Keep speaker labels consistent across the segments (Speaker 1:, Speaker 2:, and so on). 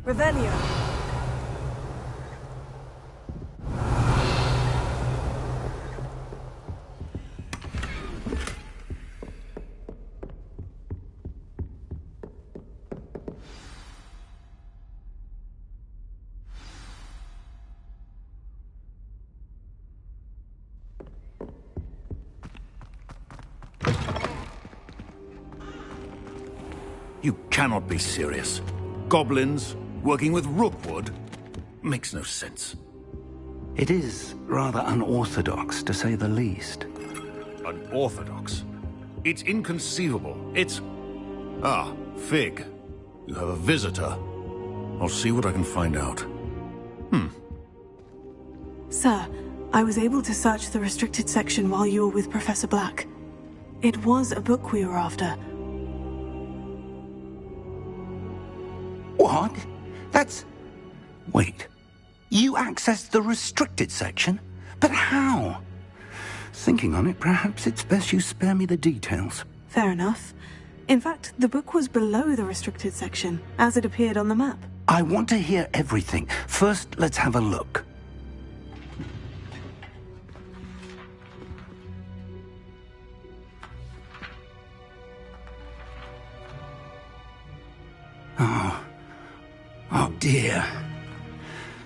Speaker 1: Revelio.
Speaker 2: You cannot be serious. Goblins working with Rookwood? Makes no sense.
Speaker 3: It is rather unorthodox, to say the least.
Speaker 2: Unorthodox? It's inconceivable. It's... Ah, Fig. You have a visitor. I'll see what I can find out.
Speaker 1: Sir, I was able to search the restricted section while you were with Professor Black. It was a book we were after.
Speaker 3: What? That's... Wait. You accessed the restricted section? But how? Thinking on it, perhaps it's best you spare me the details.
Speaker 1: Fair enough. In fact, the book was below the restricted section, as it appeared on the map.
Speaker 3: I want to hear everything. First, let's have a look. Oh dear.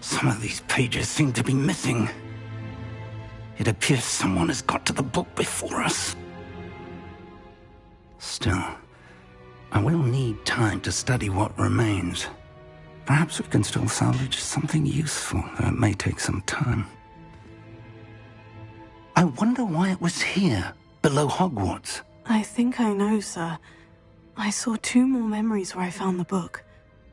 Speaker 3: Some of these pages seem to be missing. It appears someone has got to the book before us. Still, I will need time to study what remains. Perhaps we can still salvage something useful, though it may take some time. I wonder why it was here, below Hogwarts.
Speaker 1: I think I know, sir. I saw 2 more memories where I found the book.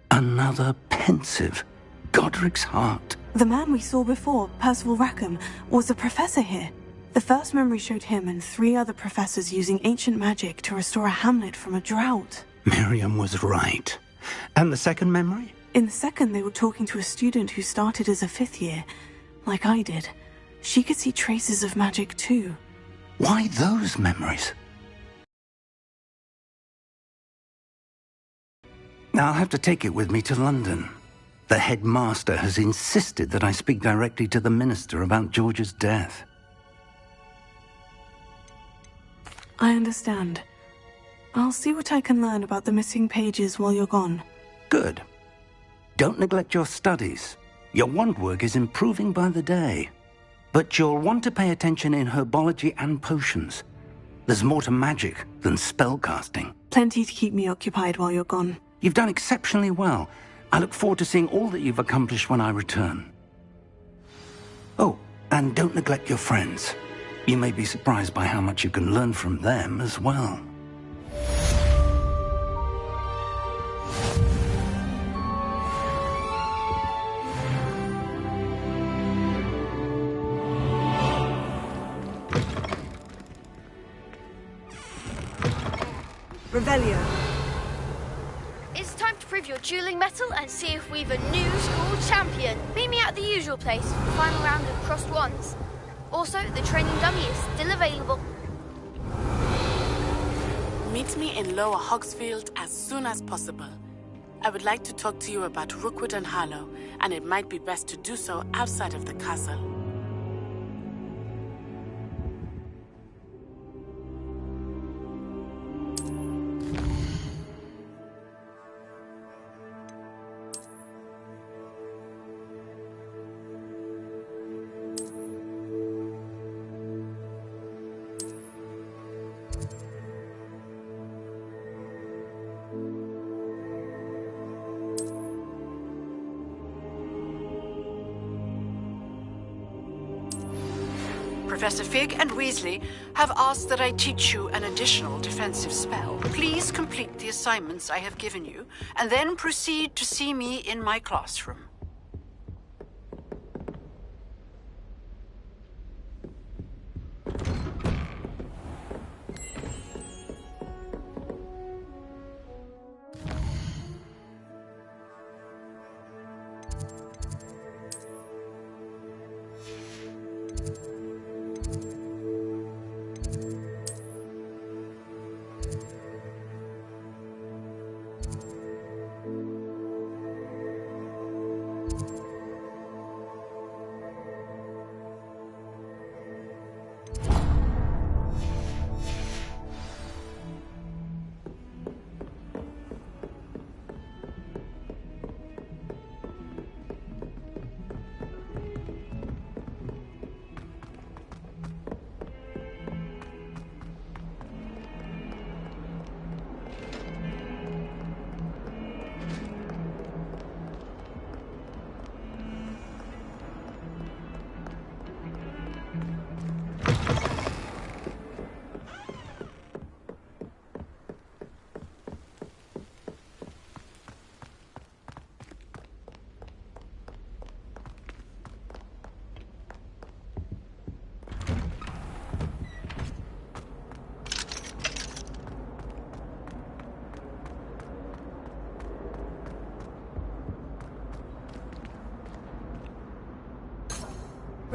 Speaker 3: Another pensive. Godric's heart.
Speaker 1: The man we saw before, Percival Rackham, was a professor here. The first memory showed him and 3 other professors using ancient magic to restore a hamlet from a drought.
Speaker 3: Miriam was right. And the second memory?
Speaker 1: In the second, they were talking to a student who started as a 5th year, like I did. She could see traces of magic too.
Speaker 3: Why those memories? I'll have to take it with me to London. The headmaster has insisted that I speak directly to the minister about George's death.
Speaker 1: I understand. I'll see what I can learn about the missing pages while you're gone.
Speaker 3: Good. Don't neglect your studies. Your wand work is improving by the day. But you'll want to pay attention in herbology and potions. There's more to magic than spellcasting.
Speaker 1: Plenty to keep me occupied while you're gone.
Speaker 3: You've done exceptionally well. I look forward to seeing all that you've accomplished when I return. Oh, and don't neglect your friends. You may be surprised by how much you can learn from them as well.
Speaker 1: Revelio.
Speaker 4: It's time to prove your dueling mettle and see if we've a new school champion. Meet me at the usual place for the final round of crossed wands. Also, the training dummy is still available.
Speaker 5: Meet me in Lower Hogsfield as soon as possible. I would like to talk to you about Rookwood and Harlow, and it might be best to do so outside of the castle.
Speaker 6: Professor Fig and Weasley have asked that I teach you an additional defensive spell. Please complete the assignments I have given you, and then proceed to see me in my classroom.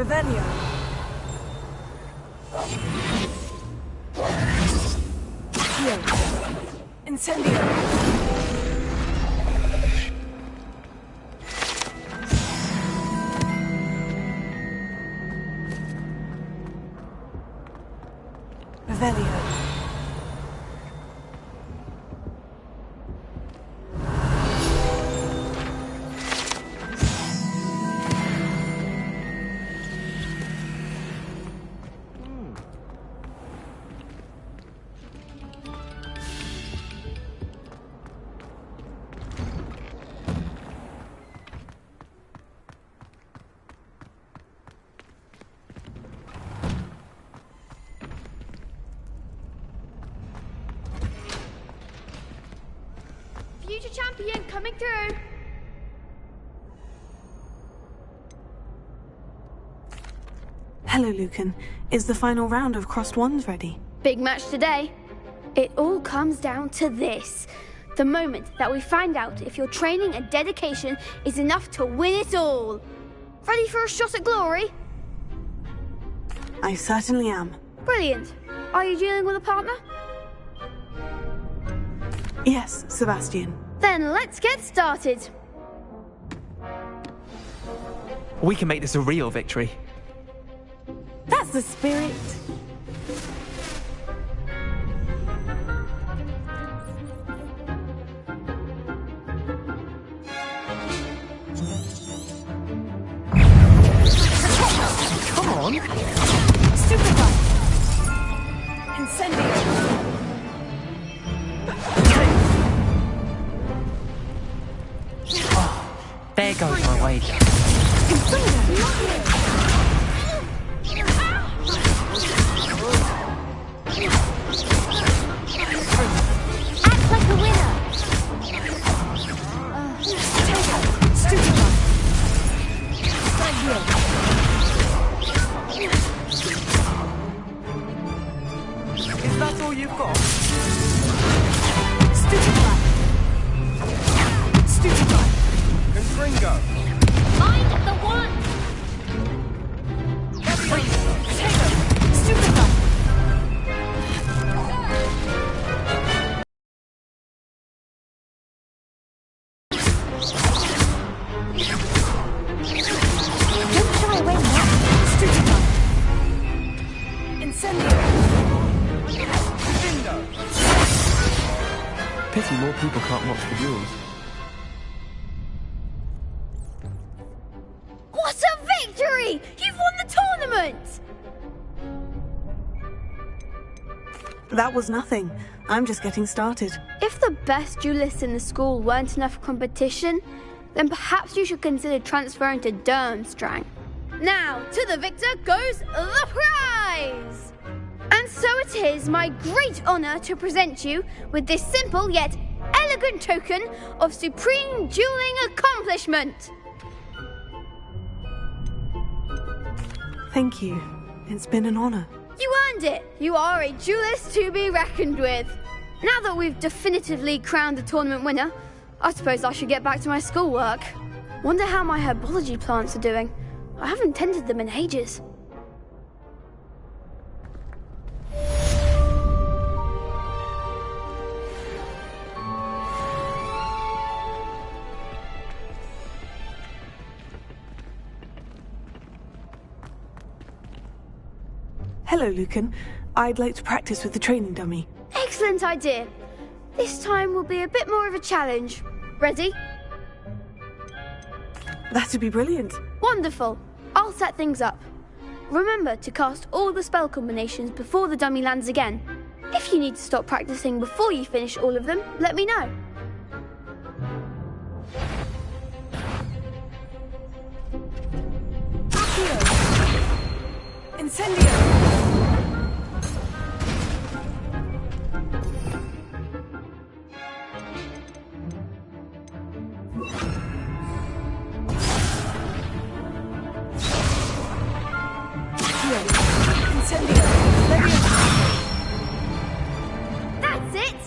Speaker 1: Revelio. Incendio. Revelio.
Speaker 4: Future champion coming through.
Speaker 1: Hello, Lucan. Is the final round of Crossed Wands ready?
Speaker 4: Big match today. It all comes down to this. The moment that we find out if your training and dedication is enough to win it all. Ready for a shot at glory?
Speaker 1: I certainly am.
Speaker 4: Brilliant. Are you dealing with a partner?
Speaker 1: Yes, Sebastian.
Speaker 4: Then let's get started.
Speaker 7: We can make this a real victory.
Speaker 1: That's the spirit.
Speaker 7: Come on!
Speaker 1: Stupefy. Incendio.
Speaker 7: There goes my wager.
Speaker 4: Act like a winner.
Speaker 7: Is that all you've got?
Speaker 1: Stupefy. Stupefy.
Speaker 2: Confringo.
Speaker 4: Find the one.
Speaker 1: Stupefy.
Speaker 4: Don't try away now.
Speaker 1: Stupefy. Incendio.
Speaker 7: Pity more people can't watch the duels.
Speaker 4: What a victory! You've won the tournament!
Speaker 1: That was nothing. I'm just getting started.
Speaker 4: If the best duelists in the school weren't enough competition, then perhaps you should consider transferring to Durmstrang. Now, to the victor goes the prize! And so it is my great honor to present you with this simple yet elegant token of supreme dueling accomplishment.
Speaker 1: Thank you. It's been an honor.
Speaker 4: You earned it! You are a duelist to be reckoned with. Now that we've definitively crowned the tournament winner, I suppose I should get back to my schoolwork. Wonder how my herbology plants are doing. I haven't tended them in ages.
Speaker 1: Hello, Lucan. I'd like to practice with the training dummy.
Speaker 4: Excellent idea. This time will be a bit more of a challenge. Ready?
Speaker 1: That'd be brilliant.
Speaker 4: Wonderful. I'll set things up. Remember to cast all the spell combinations before the dummy lands again. If you need to stop practicing before you finish all of them, let me know.
Speaker 1: Incendio! Incendio!
Speaker 4: That's it!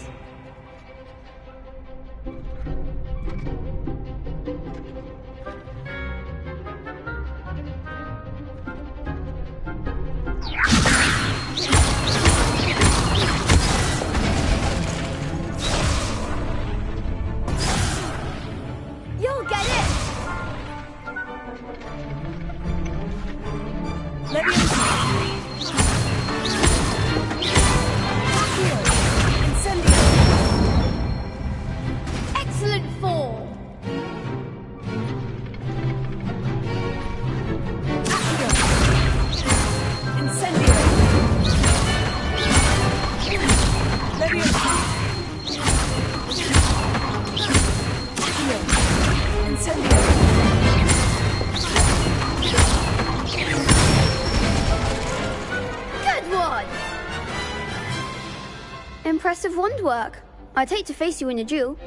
Speaker 4: Impressive wand work. I'd hate to face you in a duel.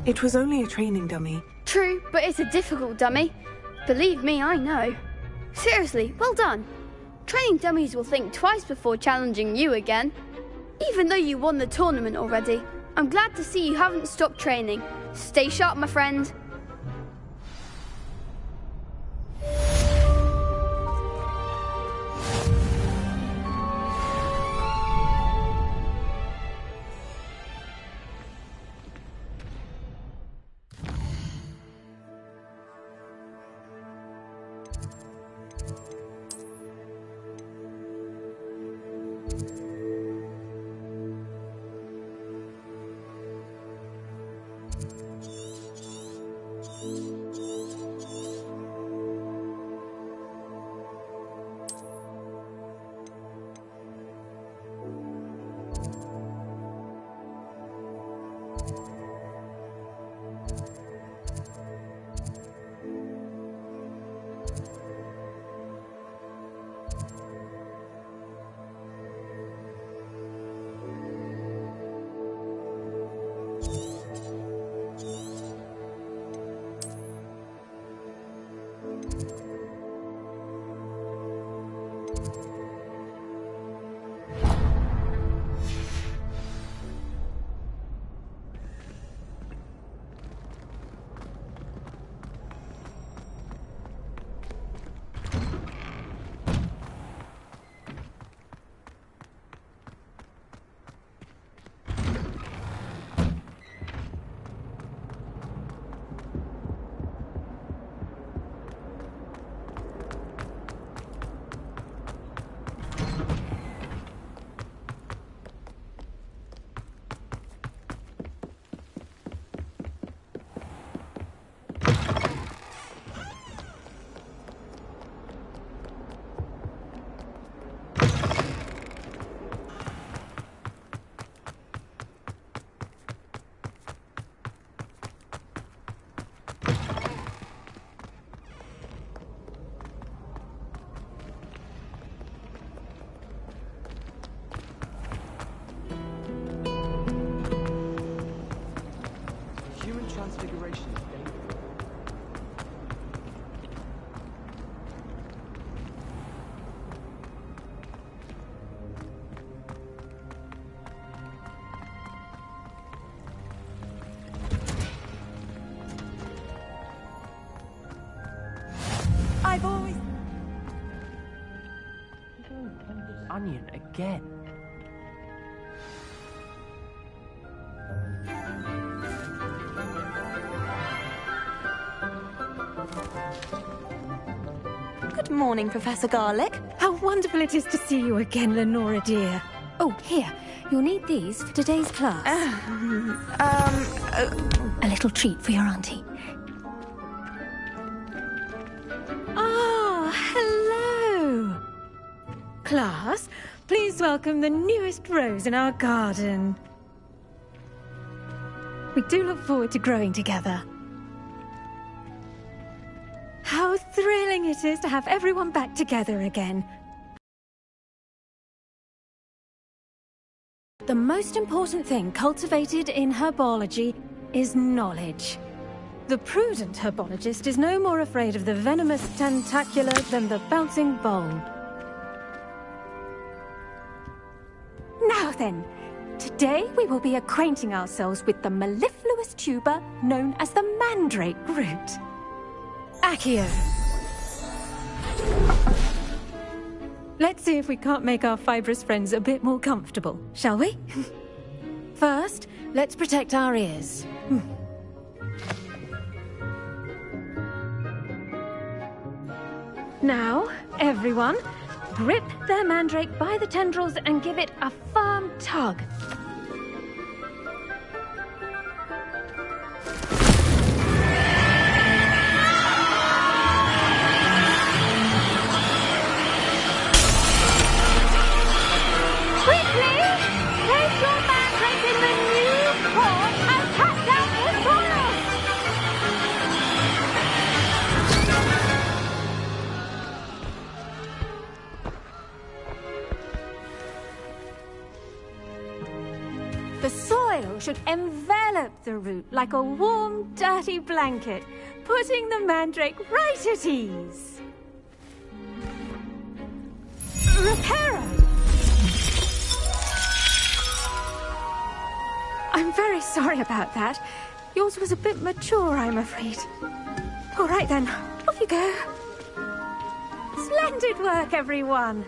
Speaker 1: It was only a training dummy.
Speaker 4: True, but it's a difficult dummy. Believe me, I know. Seriously, well done. Training dummies will think twice before challenging you again. Even though you won the tournament already, I'm glad to see you haven't stopped training. Stay sharp, my friend.
Speaker 1: I've always...
Speaker 7: Onion again.
Speaker 8: Good morning, Professor Garlic. How wonderful it is to see you again, Lenora dear. Oh, here. You'll need these for today's class. A little treat for your auntie.
Speaker 9: Ah, hello. Class, please welcome the newest rose in our garden. We do look forward to growing together. How thrilling it is to have everyone back together again. The most important thing cultivated in herbology is knowledge. The prudent herbologist is no more afraid of the venomous tentacula than the bouncing vole. Now then, today we will be acquainting ourselves with the mellifluous tuber known as the mandrake root. Accio. Let's see if we can't make our fibrous friends a bit more comfortable, shall we? First, let's protect our ears. Now, everyone, grip their mandrake by the tendrils and give it a firm tug. Quickly! Place your mandrake in the new pot and cut down the soil! The soil should envelop the root like a warm, dirty blanket, putting the mandrake right at ease. Repairer! I'm very sorry about that. Yours was a bit mature, I'm afraid. All right then, off you go. Splendid work, everyone!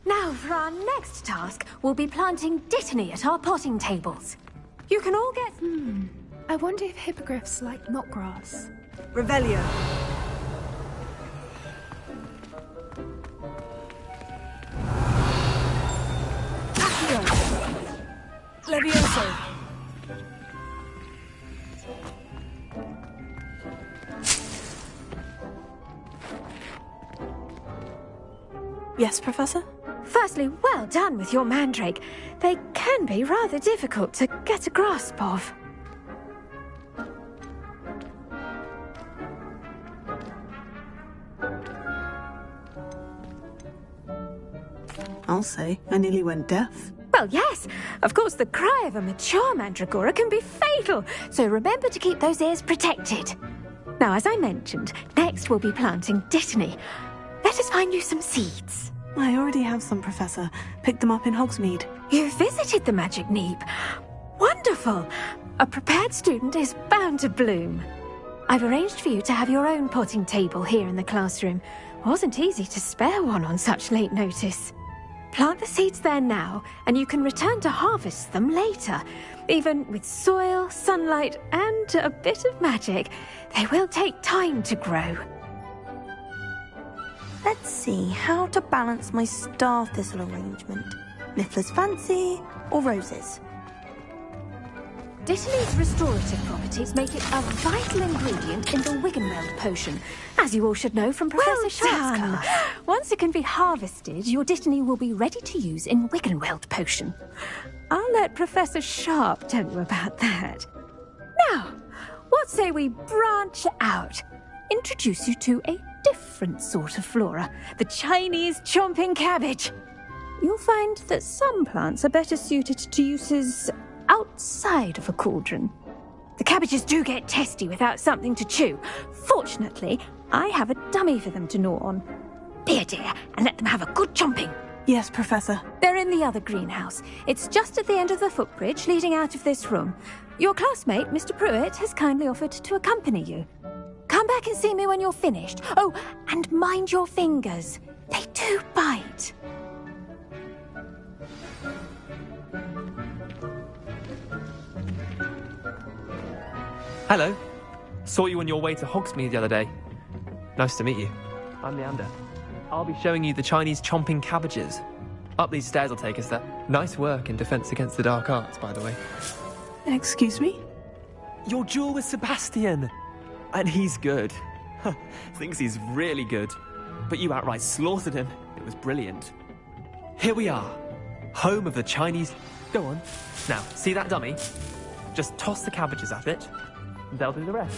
Speaker 9: Now, for our next task, we'll be planting dittany at our potting tables. You can all get...
Speaker 10: I wonder if hippogriffs like knotgrass.
Speaker 1: Revelio.
Speaker 11: Levioso.
Speaker 1: Yes, Professor?
Speaker 9: Firstly, well done with your mandrake. They can be rather difficult to get a grasp of.
Speaker 1: I'll say, I nearly went deaf.
Speaker 9: Well, yes. Of course, the cry of a mature mandragora can be fatal, so remember to keep those ears protected. Now, as I mentioned, next we'll be planting dittany. Let us find you some seeds.
Speaker 1: I already have some, Professor. Picked them up in Hogsmeade.
Speaker 9: You visited the Magic Neep. Wonderful! A prepared student is bound to bloom. I've arranged for you to have your own potting table here in the classroom. Wasn't easy to spare one on such late notice. Plant the seeds there now, and you can return to harvest them later. Even with soil, sunlight, and a bit of magic, they will take time to grow.
Speaker 12: Let's see how to balance my star thistle arrangement. Niffler's fancy or roses?
Speaker 9: Dittany's restorative properties make it a vital ingredient in the Wiggenweld potion, as you all should know from Professor Sharp's class. Once it can be harvested, your dittany will be ready to use in Wiggenweld potion. I'll let Professor Sharp tell you about that. Now, what say we branch out? Introduce you to a different sort of flora, the Chinese chomping cabbage. You'll find that some plants are better suited to uses outside of a cauldron. The cabbages do get testy without something to chew. Fortunately, I have a dummy for them to gnaw on. Be a dear and let them have a good chomping.
Speaker 1: Yes, Professor.
Speaker 9: They're in the other greenhouse. It's just at the end of the footbridge leading out of this room. Your classmate, Mr. Pruitt, has kindly offered to accompany you. Come back and see me when you're finished. Oh, and mind your fingers. They do bite.
Speaker 13: Hello. Saw you on your way to Hogsmeade the other day. Nice to meet you. I'm Leander. I'll be showing you the Chinese chomping cabbages. Up these stairs will take us there. Nice work in Defense Against the Dark Arts, by the way.
Speaker 1: Excuse me?
Speaker 13: Your duel with Sebastian! And he's good. Thinks he's really good. But you outright slaughtered him. It was brilliant. Here we are. Home of the Chinese... Go on. Now, see that dummy? Just toss the cabbages at it. And they'll do the rest.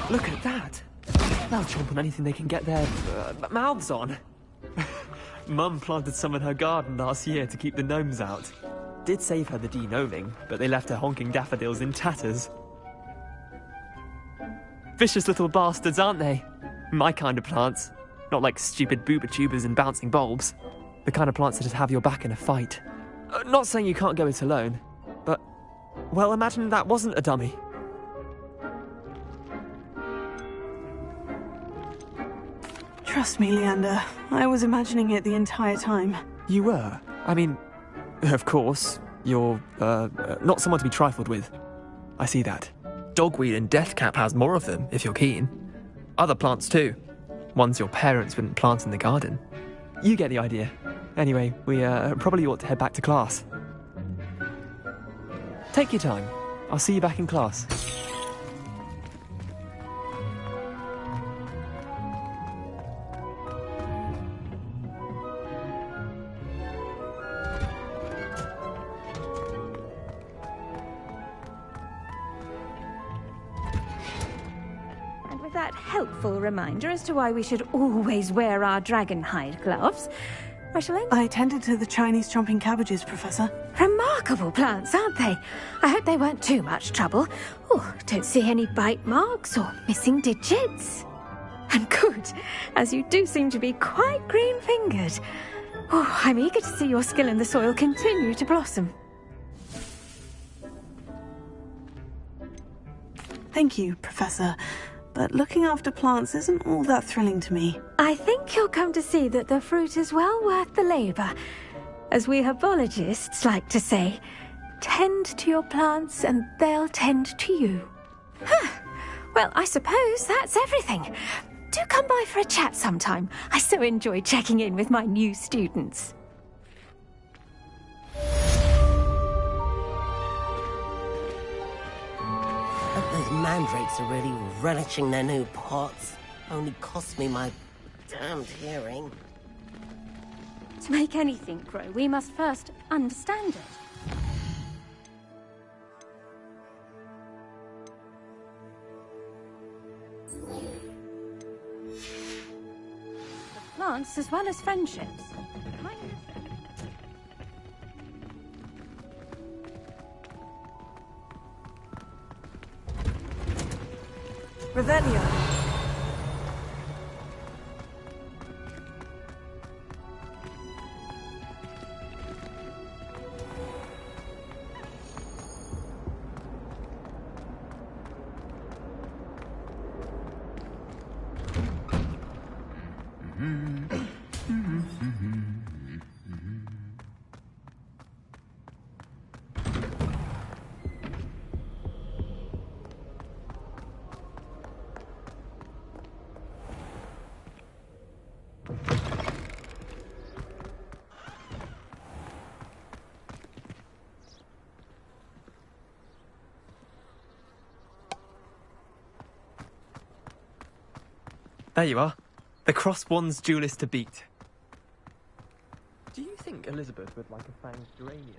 Speaker 13: Look at that. They'll chomp on anything they can get their mouths on. Mum planted some in her garden last year to keep the gnomes out. Did save her the de-gnoming, but they left her honking daffodils in tatters. Vicious little bastards, aren't they? My kind of plants. Not like stupid booba tubers and bouncing bulbs. The kind of plants that just have your back in a fight. Not saying you can't go it alone, but... Well, imagine that wasn't a dummy.
Speaker 1: Trust me, Leander. I was imagining it the entire time.
Speaker 13: You were? I mean, of course, you're, not someone to be trifled with. I see that. Dogweed and deathcap has more of them, if you're keen. Other plants too. Ones your parents wouldn't plant in the garden. You get the idea. Anyway, we probably ought to head back to class. Take your time. I'll see you back in class.
Speaker 9: helpful reminder as to why we should always wear our dragon hide gloves.
Speaker 1: I tended to the Chinese chomping cabbages, Professor.
Speaker 9: Remarkable plants, aren't they? I hope they weren't too much trouble. Oh, don't see any bite marks or missing digits. And good, as you do seem to be quite green-fingered. Oh, I'm eager to see your skill in the soil continue to blossom.
Speaker 1: Thank you, Professor. But looking after plants isn't all that thrilling to me.
Speaker 9: I think you'll come to see that the fruit is well worth the labor. As we herbologists like to say, tend to your plants and they'll tend to you. Well, I suppose that's everything. Do come by for a chat sometime. I so enjoy checking in with my new students.
Speaker 14: Those mandrakes are really relishing their new pots. Only cost me my damned hearing.
Speaker 9: To make anything grow, we must first understand it. The plants as well as friendships.
Speaker 11: Revelio.
Speaker 13: There you are. The crossed wands duelist to beat. Do you think Elizabeth would like a fanged geranium?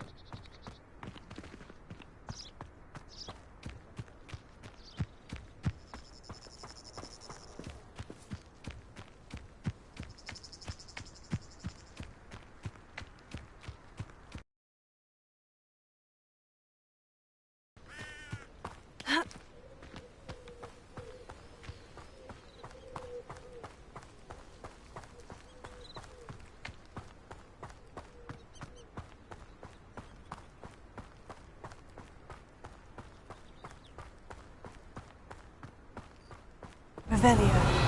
Speaker 1: Revelio.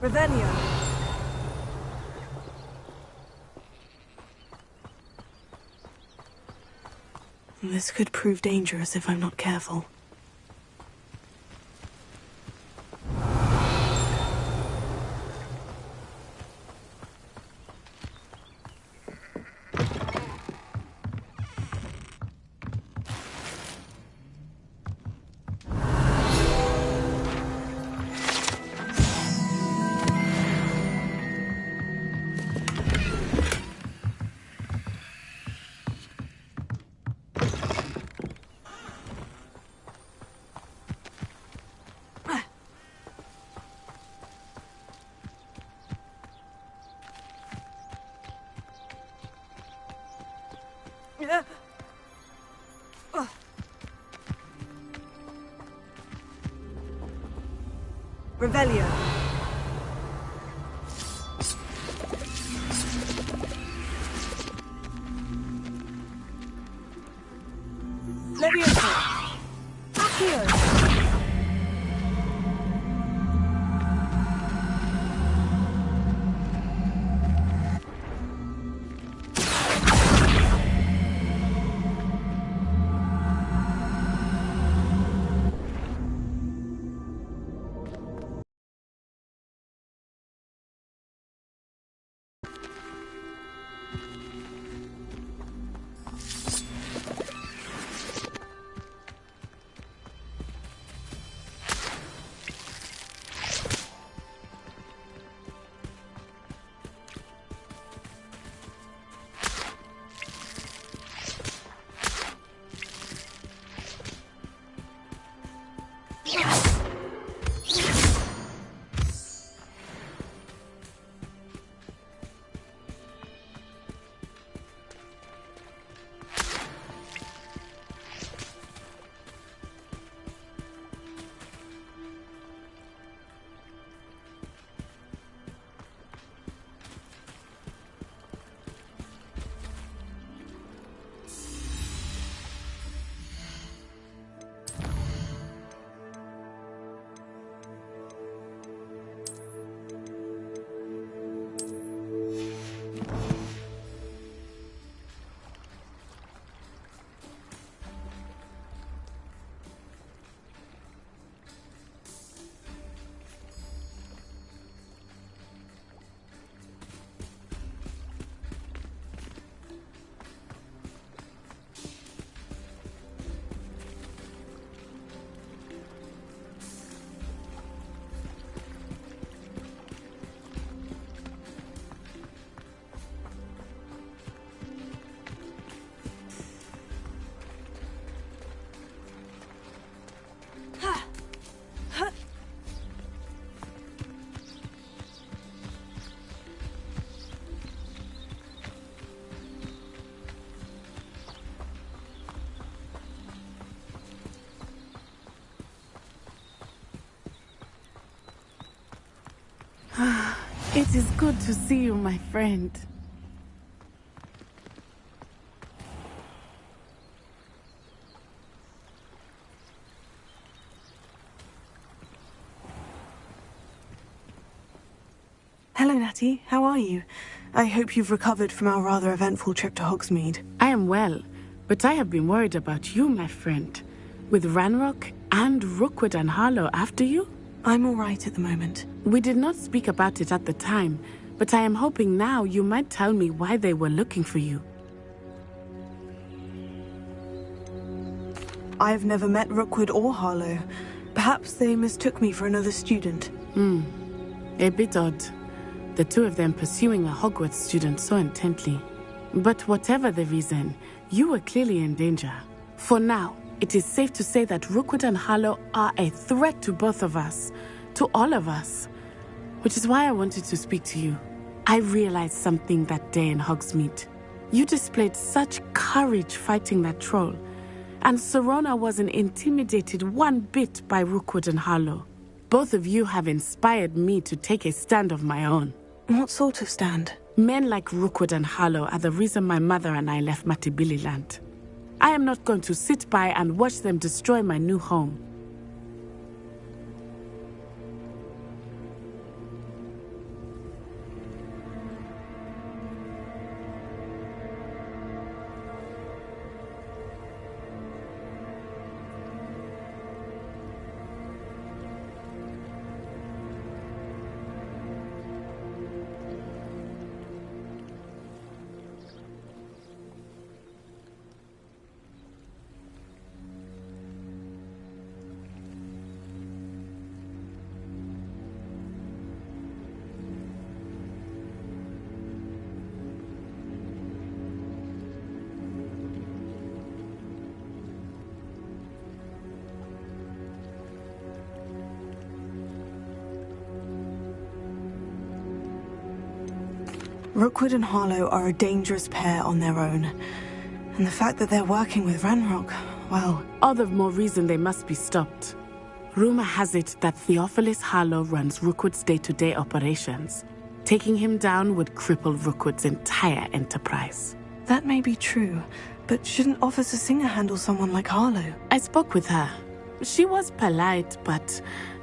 Speaker 11: Revelio.
Speaker 1: This could prove dangerous if I'm not careful.
Speaker 11: Revelio. Levioso. Accio.
Speaker 5: It is good to see you, my friend.
Speaker 1: Hello, Natty. How are you? I hope you've recovered from our rather eventful trip to Hogsmeade.
Speaker 5: I am well, but I have been worried about you, my friend. With Ranrock and Rookwood and Harlow after you?
Speaker 1: I'm all right at the moment.
Speaker 5: We did not speak about it at the time, but I am hoping now you might tell me why they were looking for you.
Speaker 1: I've never met Rookwood or Harlow. Perhaps they mistook me for another student.
Speaker 5: A bit odd. The two of them pursuing a Hogwarts student so intently. But whatever the reason, you were clearly in danger. For now, it is safe to say that Rookwood and Harlow are a threat to both of us, to all of us. Which is why I wanted to speak to you. I realized something that day in Hogsmeade. You displayed such courage fighting that troll, and Serona wasn't intimidated one bit by Rookwood and Harlow. Both of you have inspired me to take a stand of my own.
Speaker 1: What sort of stand?
Speaker 5: Men like Rookwood and Harlow are the reason my mother and I left Matibili land. I am not going to sit by and watch them destroy my new home.
Speaker 1: Rookwood and Harlow are a dangerous pair on their own. And the fact that they're working with Ranrock, well...
Speaker 5: All the more reason they must be stopped. Rumor has it that Theophilus Harlow runs Rookwood's day-to-day operations. Taking him down would cripple Rookwood's entire enterprise.
Speaker 1: That may be true, but shouldn't Officer Singer handle someone like Harlow?
Speaker 5: I spoke with her. She was polite, but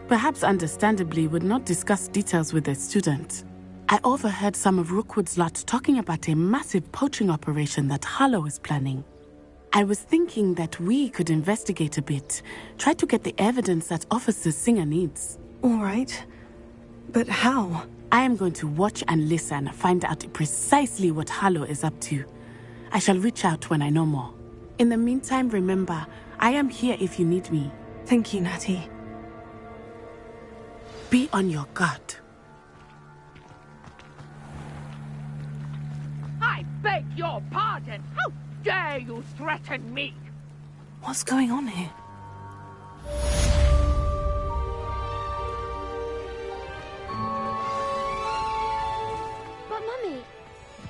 Speaker 5: perhaps understandably would not discuss details with a student. I overheard some of Rookwood's lot talking about a massive poaching operation that Harlow is planning. I was thinking that we could investigate a bit, try to get the evidence that Officer Singer needs.
Speaker 1: All right. But how?
Speaker 5: I am going to watch and listen, find out precisely what Harlow is up to. I shall reach out when I know more. In the meantime, remember, I am here if you need me.
Speaker 1: Thank you, Natty.
Speaker 5: Be on your guard.
Speaker 15: I beg your pardon! How dare you threaten me?
Speaker 1: What's going on here?
Speaker 4: But, Mummy...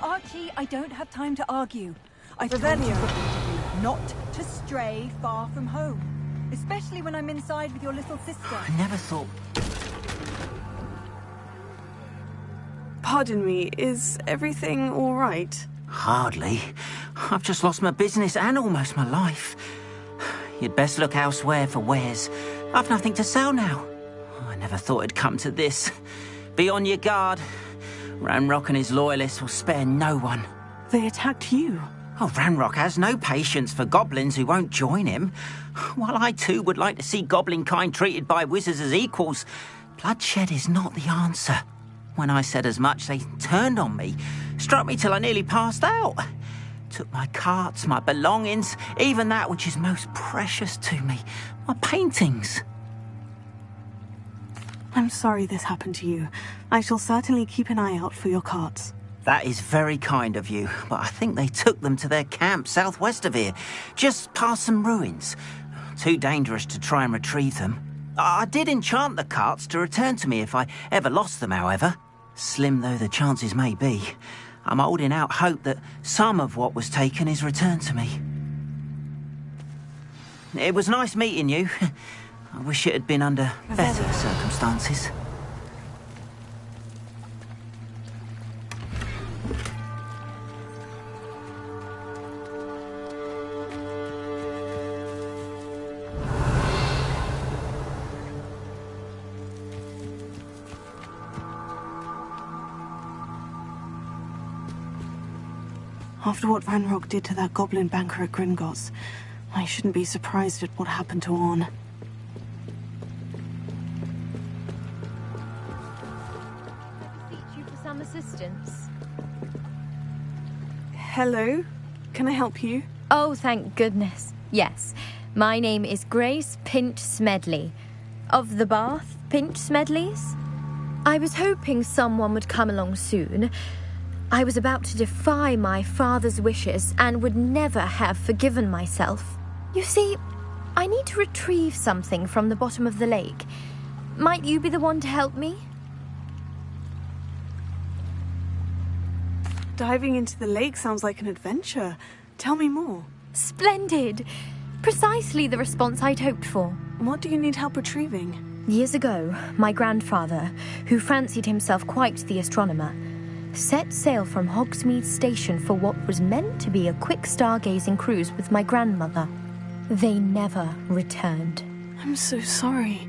Speaker 16: Archie, I don't have time to argue. I told you repeatedly not to stray far from home. Especially when I'm inside with your little sister.
Speaker 3: I never thought...
Speaker 1: Pardon me, is everything all right?
Speaker 3: Hardly. I've just lost my business and almost my life. You'd best look elsewhere for wares. I've nothing to sell now. I never thought it'd come to this. Be on your guard. Ranrock and his loyalists will spare no one.
Speaker 1: They attacked you?
Speaker 3: Oh, Ranrock has no patience for goblins who won't join him. While I too would like to see goblin kind treated by wizards as equals, bloodshed is not the answer. When I said as much, they turned on me, struck me till I nearly passed out. Took my carts, my belongings, even that which is most precious to me, my paintings.
Speaker 1: I'm sorry this happened to you. I shall certainly keep an eye out for your carts.
Speaker 3: That is very kind of you, but I think they took them to their camp southwest of here, just past some ruins. Too dangerous to try and retrieve them. I did enchant the carts to return to me if I ever lost them, however. Slim though the chances may be, I'm holding out hope that some of what was taken is returned to me. It was nice meeting you. I wish it had been under better circumstances.
Speaker 1: After what Ranrock did to that goblin banker at Gringotts, I shouldn't be surprised at what happened to Orn.
Speaker 8: Beseech you for some assistance.
Speaker 1: Hello? Can I help you?
Speaker 8: Oh, thank goodness. Yes. My name is Grace Pinch Smedley. Of the Bath Pinch Smedleys? I was hoping someone would come along soon. I was about to defy my father's wishes and would never have forgiven myself. You see, I need to retrieve something from the bottom of the lake. Might you be the one to help me?
Speaker 1: Diving into the lake sounds like an adventure. Tell me more.
Speaker 8: Splendid! Precisely the response I'd hoped for.
Speaker 1: What do you need help retrieving?
Speaker 8: Years ago, my grandfather, who fancied himself quite the astronomer, set sail from Hogsmeade Station for what was meant to be a quick stargazing cruise with my grandmother. They never returned.
Speaker 1: I'm so sorry.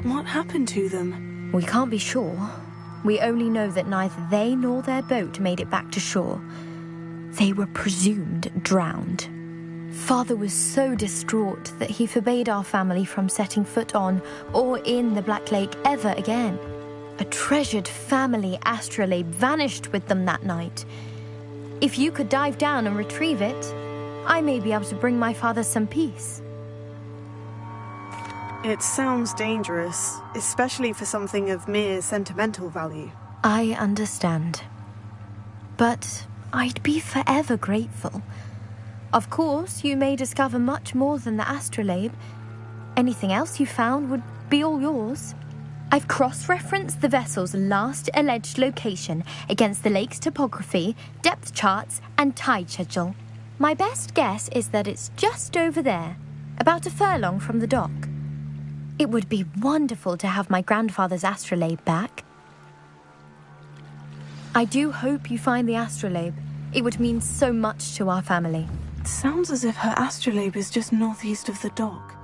Speaker 1: What happened to them?
Speaker 8: We can't be sure. We only know that neither they nor their boat made it back to shore. They were presumed drowned. Father was so distraught that he forbade our family from setting foot on or in the Black Lake ever again. A treasured family astrolabe vanished with them that night. If you could dive down and retrieve it, I may be able to bring my father some peace.
Speaker 1: It sounds dangerous, especially for something of mere sentimental value.
Speaker 8: I understand. But I'd be forever grateful. Of course, you may discover much more than the astrolabe. Anything else you found would be all yours. I've cross-referenced the vessel's last alleged location against the lake's topography, depth charts, and tide schedule. My best guess is that it's just over there, about a furlong from the dock. It would be wonderful to have my grandfather's astrolabe back. I do hope you find the astrolabe. It would mean so much to our family.
Speaker 1: It sounds as if her astrolabe is just northeast of the dock.